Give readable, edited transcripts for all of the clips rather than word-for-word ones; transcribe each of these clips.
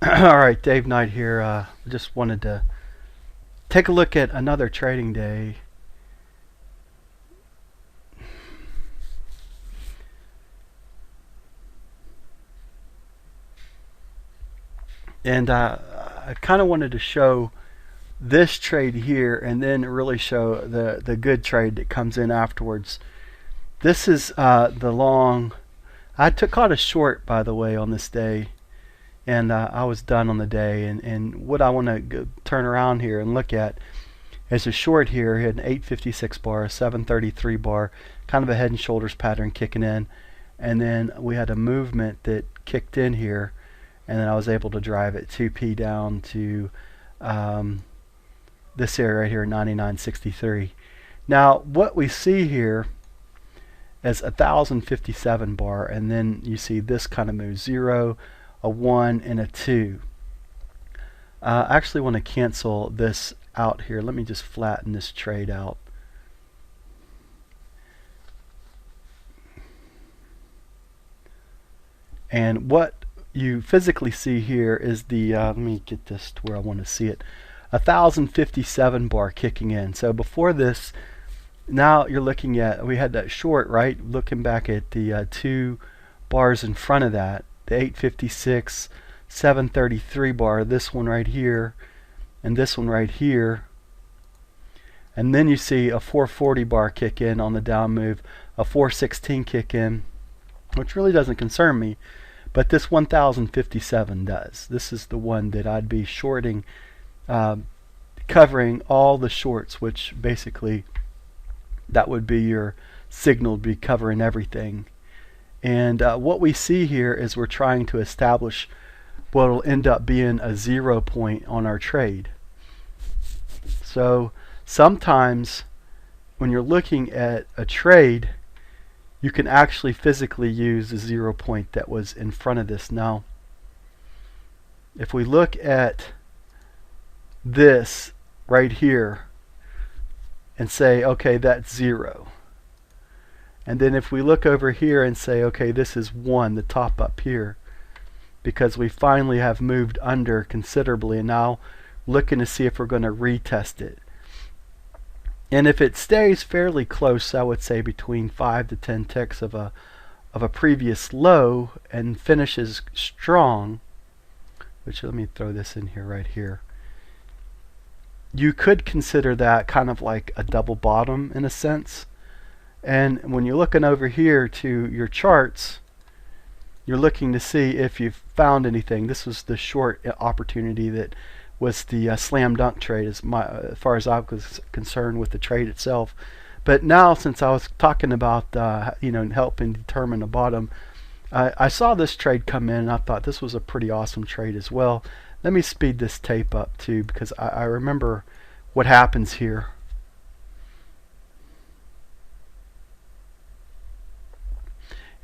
All right, Dave Knight here. Just wanted to take a look at another trading day. And I kind of wanted to show this trade here and then really show the good trade that comes in afterwards. This is the long. Caught a short, by the way, on this day. And I was done on the day. And what I want to turn around here and look at is a short here. He had an 856 bar, a 733 bar, kind of a head and shoulders pattern kicking in. And then we had a movement that kicked in here. And then I was able to drive it 2p down to this area right here, 99.63. Now, what we see here is a 1057 bar. And then you see this kind of move, 0, a 1, and a 2. I actually want to cancel this out here. Let me just flatten this trade out. And what you physically see here is the, let me get this to where I want to see it, a 1057 bar kicking in. So before this, now you're looking at, we had that short, right? Looking back at the 2 bars in front of that, the 856, 733 bar, this one right here, and this one right here. And then you see a 440 bar kick in on the down move, a 416 kick in, which really doesn't concern me, but this 1057 does. This is the one that I'd be shorting, covering all the shorts, which basically that would be your signal to be covering everything. And what we see here is we're trying to establish what will end up being a 0 point on our trade. So sometimes when you're looking at a trade, you can actually physically use the 0 point that was in front of this. Now, if we look at this right here and say, okay, that's 0. And then if we look over here and say, okay, this is 1, the top up here, because we finally have moved under considerably, and now looking to see if we're going to retest it. And if it stays fairly close, I would say between 5 to 10 ticks of a previous low and finishes strong, which let me throw this in here right here. You could consider that kind of like a double bottom in a sense. And when you're looking over here to your charts, you're looking to see if you've found anything. This was the short opportunity that was the slam dunk trade as far as I was concerned with the trade itself. But now, since I was talking about helping determine the bottom, I saw this trade come in and I thought this was a pretty awesome trade as well. Let me speed this tape up too, because I remember what happens here.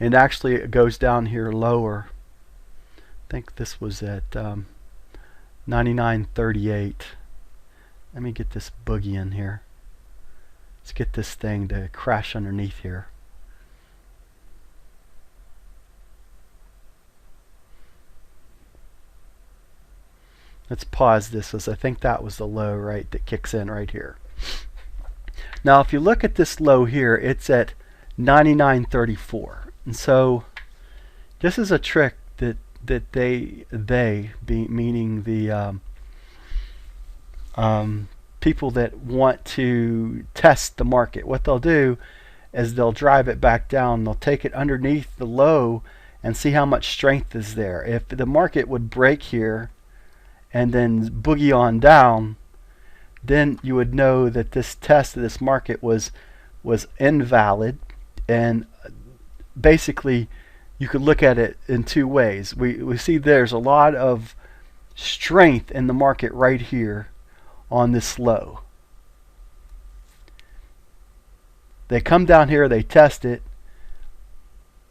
And actually it goes down here lower. I think this was at 99.38. Let me get this boogie in here. Let's get this thing to crash underneath here. Let's pause this, as I think that was the low right that kicks in right here. Now if you look at this low here, it's at 99.34. And so this is a trick that they meaning the people that want to test the market, what they'll do is they'll drive it back down. They'll take it underneath the low and see how much strength is there. If the market would break here and then boogie on down, then you would know that this test of this market was invalid. And basically you could look at it in two ways. We see there's a lot of strength in the market right here on this low. They come down here, they test it,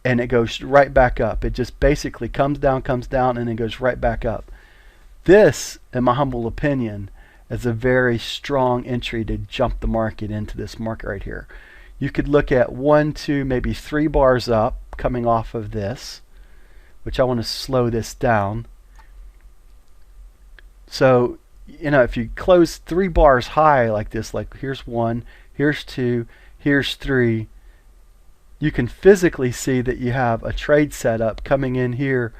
and it goes right back up. It just basically comes down, and then goes right back up. This, in my humble opinion, is a very strong entry to jump the market into this market right here. You could look at 1, 2, maybe 3 bars up coming off of this, which I want to slow this down. So, you know, if you close 3 bars high like this, like here's 1, here's 2, here's 3, you can physically see that you have a trade setup coming in here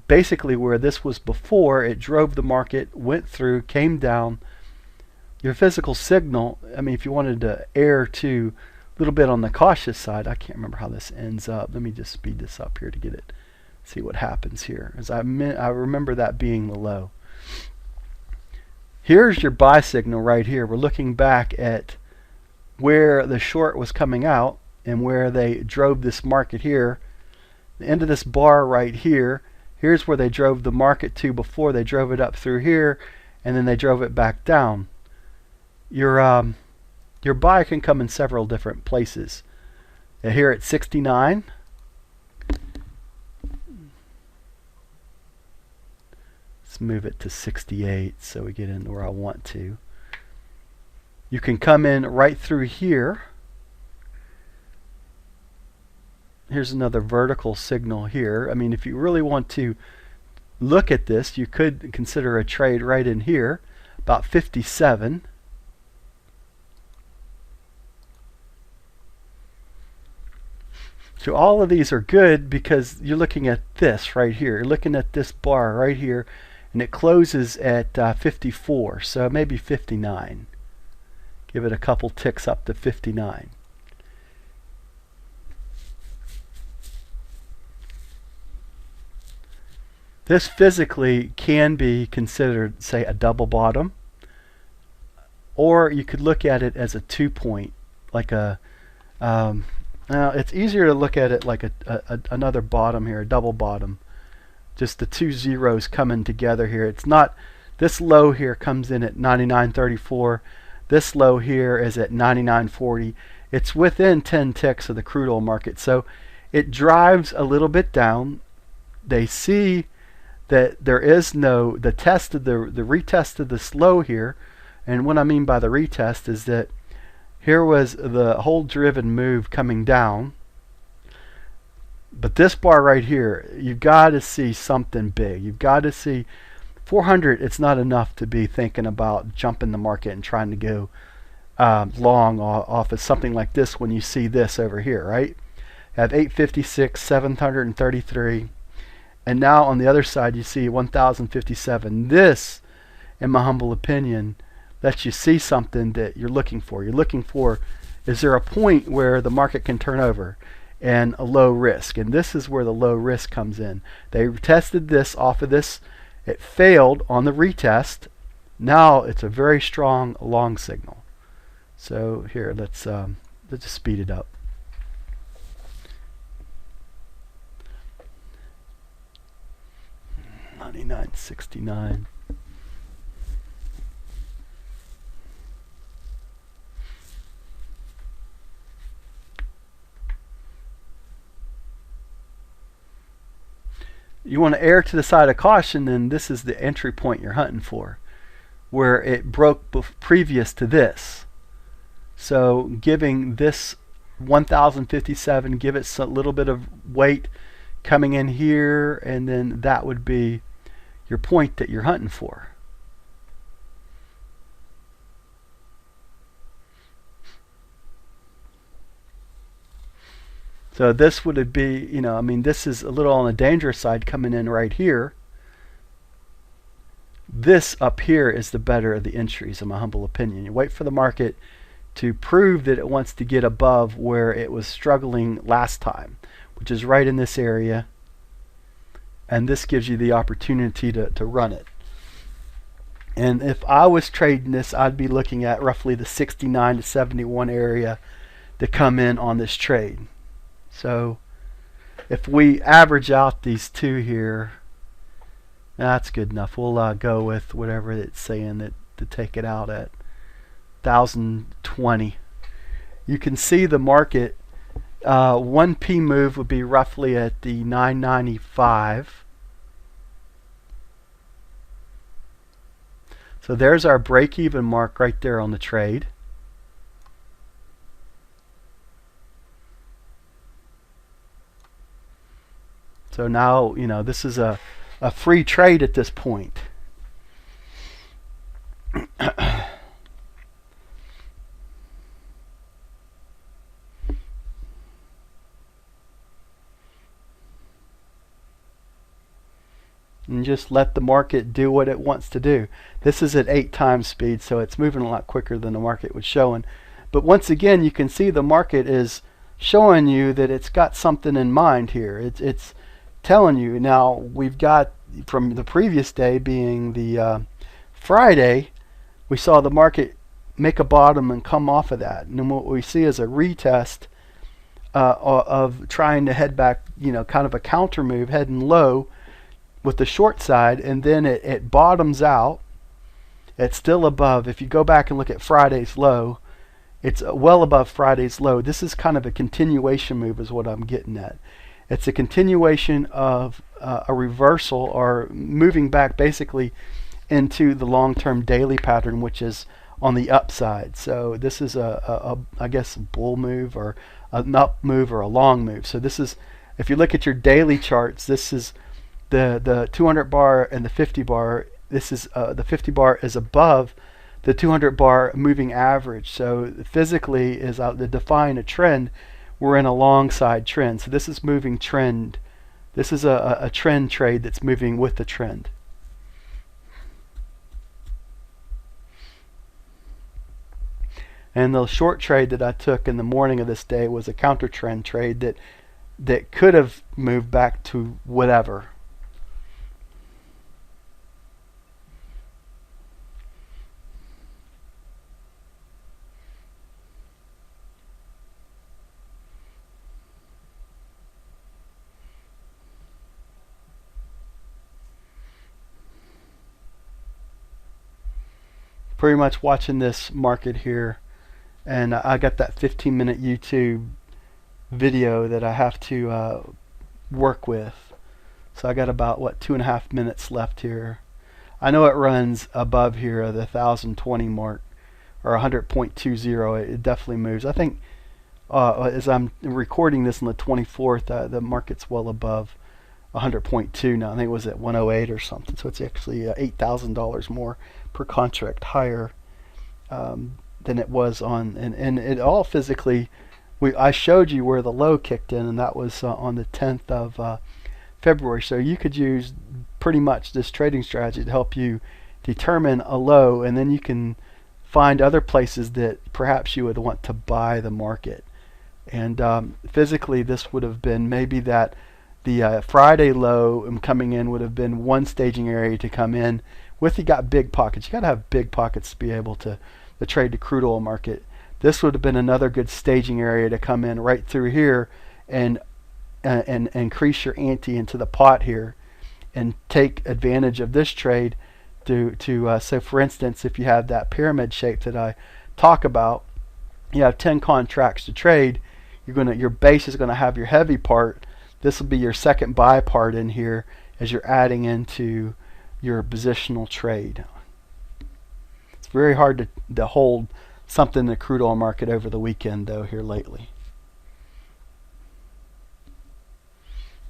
basically where this was before. It drove the market, went through, came down. Your physical signal, I mean, if you wanted to err to a little bit on the cautious side, I can't remember how this ends up. Let me just speed this up here to get it, see what happens here. As I remember that being the low. Here's your buy signal right here. We're looking back at where the short was coming out and where they drove this market here. The end of this bar right here, here's where they drove the market to before. They drove it up through here and then they drove it back down. Your buy can come in several different places. Here at 69, let's move it to 68 so we get in where I want to. You can come in right through here. Here's another vertical signal here. I mean, if you really want to look at this, you could consider a trade right in here, about 57. So all of these are good because you're looking at this right here. You're looking at this bar right here, and it closes at 54, so maybe 59. Give it a couple ticks up to 59. This physically can be considered, say, a double bottom, or you could look at it as a 2-point, like a now it's easier to look at it like another bottom here, a double bottom. Just the 2 zeros coming together here. It's not, this low here comes in at 99.34. This low here is at 99.40. It's within 10 ticks of the crude oil market. So it drives a little bit down. They see that there is no, the retest of this low here. And what I mean by the retest is that here was the whole driven move coming down, but this bar right here, you've got to see something big. You've got to see 400. It's not enough to be thinking about jumping the market and trying to go long off of something like this when you see this over here, right? You have 856, 733, and now on the other side you see 1057. This, in my humble opinion, lets you see something that you're looking for. You're looking for, is there a point where the market can turn over and a low risk? And this is where the low risk comes in. They tested this off of this. It failed on the retest. Now it's a very strong long signal. So here, let's just speed it up. $99.69. You want to err to the side of caution, then this is the entry point you're hunting for, where it broke previous to this. So giving this 1057, give it a little bit of weight coming in here, and then that would be your point that you're hunting for. So this would be, you know, I mean, this is a little on the dangerous side coming in right here. This up here is the better of the entries, in my humble opinion. You wait for the market to prove that it wants to get above where it was struggling last time, which is right in this area. And this gives you the opportunity to run it. And if I was trading this, I'd be looking at roughly the 69 to 71 area to come in on this trade. So if we average out these two here, that's good enough. We'll go with whatever it's saying that to take it out at 1020. You can see the market 1P move would be roughly at the 995. So there's our break-even mark right there on the trade. So now, you know, this is a free trade at this point. and just let the market do what it wants to do. This is at 8 times speed, so it's moving a lot quicker than the market was showing. But once again, you can see the market is showing you that it's got something in mind here. It's telling you. Now, we've got from the previous day being the Friday, we saw the market make a bottom and come off of that. And then what we see is a retest of trying to head back, kind of a counter move, heading low with the short side, and then it bottoms out. It's still above. If you go back and look at Friday's low, it's well above Friday's low. This is kind of a continuation move is what I'm getting at. It's a continuation of a reversal or moving back basically into the long-term daily pattern, which is on the upside. So this is I guess a bull move or an up move or a long move. So this is, if you look at your daily charts, this is the 200 bar and the 50 bar. This is the 50 bar is above the 200 bar moving average. So physically is out to define a trend. We're in a long side trend. So this is moving trend. This is a trend trade that's moving with the trend. And the short trade that I took in the morning of this day was a counter trend trade that could have moved back to whatever. Pretty much watching this market here, and I got that 15-minute YouTube video that I have to work with. So I got about 2.5 minutes left here. I know it runs above here the 1020 mark or 100.20. It definitely moves. I think as I'm recording this on the 24th, the market's well above 100.2 now. I think it was at 108 or something. So it's actually $8,000 more per contract higher than it was on, and it all physically. I showed you where the low kicked in, and that was on the 10th of February. So you could use pretty much this trading strategy to help you determine a low, and then you can find other places that perhaps you would want to buy the market. And physically, this would have been maybe that the Friday low coming in would have been one staging area to come in with. You got big pockets. You got to have big pockets to be able to trade the crude oil market. This would have been another good staging area to come in right through here and increase your ante into the pot here and take advantage of this trade to so for instance, if you have that pyramid shape that I talk about, you have 10 contracts to trade. Your base is going to have your heavy part. This will be your second buy part in here as you're adding into your positional trade. It's very hard to hold something in the crude oil market over the weekend though here lately.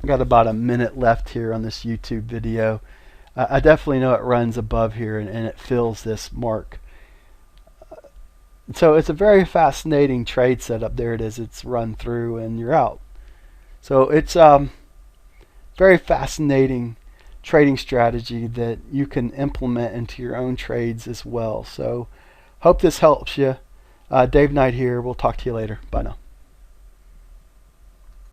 I got about a minute left here on this YouTube video. I definitely know it runs above here and it fills this mark. So it's a very fascinating trade setup. There it is. It's run through and you're out. So it's very fascinating trading strategy that you can implement into your own trades as well. So hope this helps you. Dave Knight here. We'll talk to you later. Bye now.